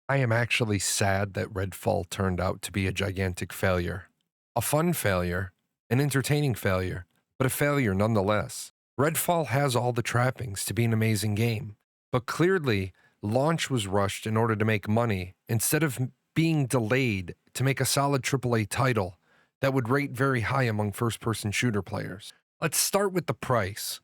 I am actually sad that Redfall turned out to be a gigantic failure. A fun failure, an entertaining failure, but a failure nonetheless. Redfall has all the trappings to be an amazing game, but clearly, launch was rushed in order to make money instead of being delayed to make a solid AAA title that would rate very high among first person shooter players. Let's start with the price.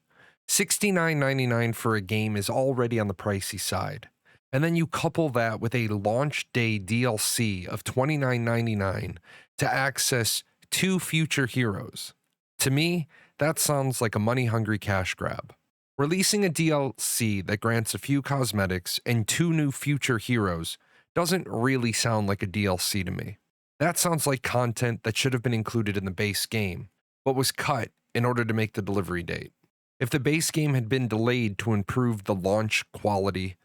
$69.99 for a game is already on the pricey side. And then you couple that with a launch day DLC of $29.99 to access two future heroes. To me, that sounds like a money hungry cash grab. Releasing a DLC that grants a few cosmetics and two new future heroes doesn't really sound like a DLC to me. That sounds like content that should have been included in the base game, but was cut in order to make the delivery date. If the base game had been delayed to improve the launch quality,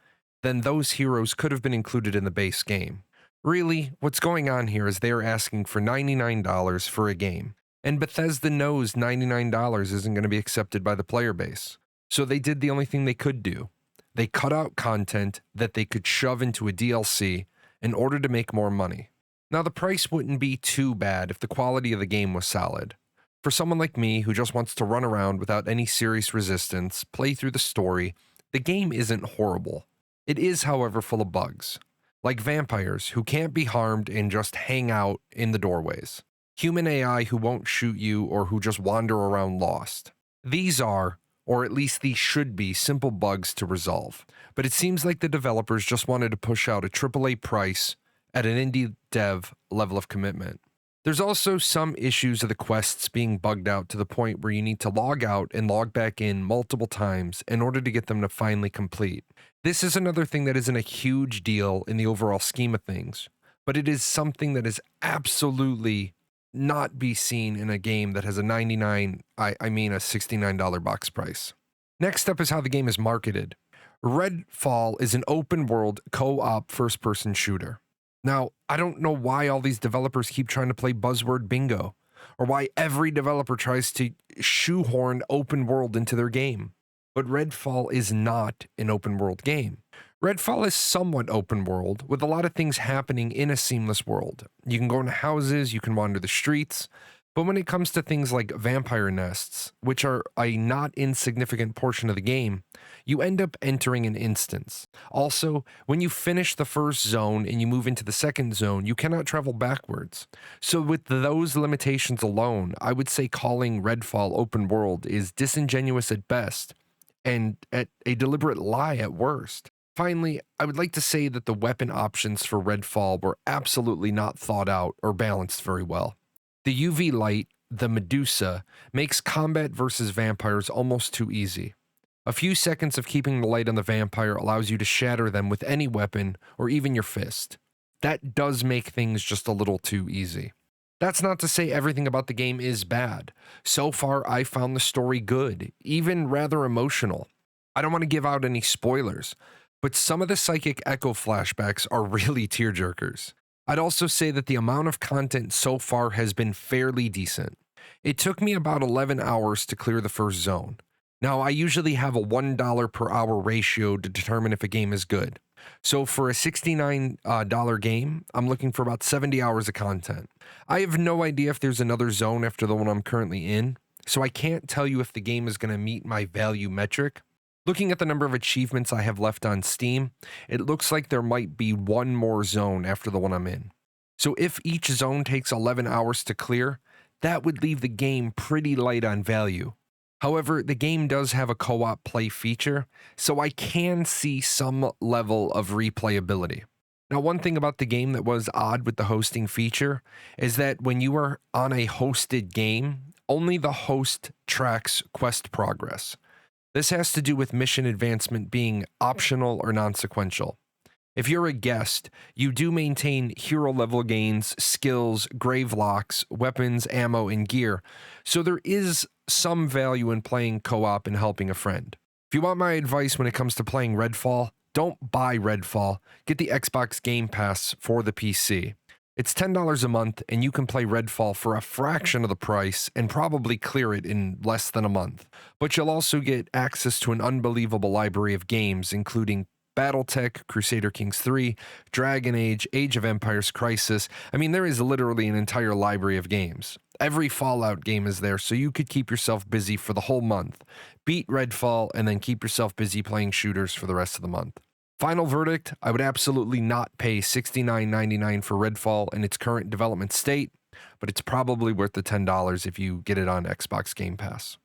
then those heroes could have been included in the base game. Really, what's going on here is they are asking for $99 for a game, and Bethesda knows $99 isn't going to be accepted by the player base. So they did the only thing they could do. They cut out content that they could shove into a DLC in order to make more money. Now, the price wouldn't be too bad if the quality of the game was solid. For someone like me who just wants to run around without any serious resistance, play through the story, the game isn't horrible. It is, however, full of bugs, like vampires who can't be harmed and just hang out in the doorways, human AI who won't shoot you or who just wander around lost. These are, or at least these should be, simple bugs to resolve, but it seems like the developers just wanted to push out a AAA price at an indie dev level of commitment. There's also some issues of the quests being bugged out to the point where you need to log out and log back in multiple times in order to get them to finally complete. This is another thing that isn't a huge deal in the overall scheme of things, but it is something that is absolutely not be seen in a game that has a a $69 box price. Next up is how the game is marketed. Redfall is an open world co-op first-person shooter. Now, I don't know why all these developers keep trying to play buzzword bingo, or why every developer tries to shoehorn open world into their game. But Redfall is not an open world game. Redfall is somewhat open world, with a lot of things happening in a seamless world. You can go into houses, you can wander the streets, but when it comes to things like vampire nests, which are a not insignificant portion of the game, you end up entering an instance. Also, when you finish the first zone and you move into the second zone, you cannot travel backwards. So with those limitations alone, I would say calling Redfall open world is disingenuous at best, and at a deliberate lie at worst. Finally, I would like to say that the weapon options for Redfall were absolutely not thought out or balanced very well. The UV light, the Medusa, makes combat versus vampires almost too easy. A few seconds of keeping the light on the vampire allows you to shatter them with any weapon or even your fist. That does make things just a little too easy. That's not to say everything about the game is bad. So far, I found the story good, even rather emotional. I don't want to give out any spoilers, but some of the psychic echo flashbacks are really tearjerkers. I'd also say that the amount of content so far has been fairly decent. It took me about 11 hours to clear the first zone. Now, I usually have a $1 per hour ratio to determine if a game is good. So for a $69 game, I'm looking for about 70 hours of content. I have no idea if there's another zone after the one I'm currently in, so I can't tell you if the game is going to meet my value metric. Looking at the number of achievements I have left on Steam, it looks like there might be one more zone after the one I'm in. So if each zone takes 11 hours to clear, that would leave the game pretty light on value. However, the game does have a co-op play feature, so I can see some level of replayability. Now, one thing about the game that was odd with the hosting feature is that when you are on a hosted game, only the host tracks quest progress. This has to do with mission advancement being optional or non-sequential. If you're a guest, you do maintain hero level gains, skills, grave locks, weapons, ammo, and gear, so there is some value in playing co-op and helping a friend. If you want my advice when it comes to playing Redfall, don't buy Redfall, get the Xbox Game Pass for the PC. It's $10 a month, and you can play Redfall for a fraction of the price and probably clear it in less than a month. But you'll also get access to an unbelievable library of games, including Battletech, Crusader Kings 3, Dragon Age, Age of Empires Crisis. I mean, there is literally an entire library of games. Every Fallout game is there, so you could keep yourself busy for the whole month. Beat Redfall, and then keep yourself busy playing shooters for the rest of the month. Final verdict, I would absolutely not pay $69.99 for Redfall in its current development state, but it's probably worth the $10 if you get it on Xbox Game Pass.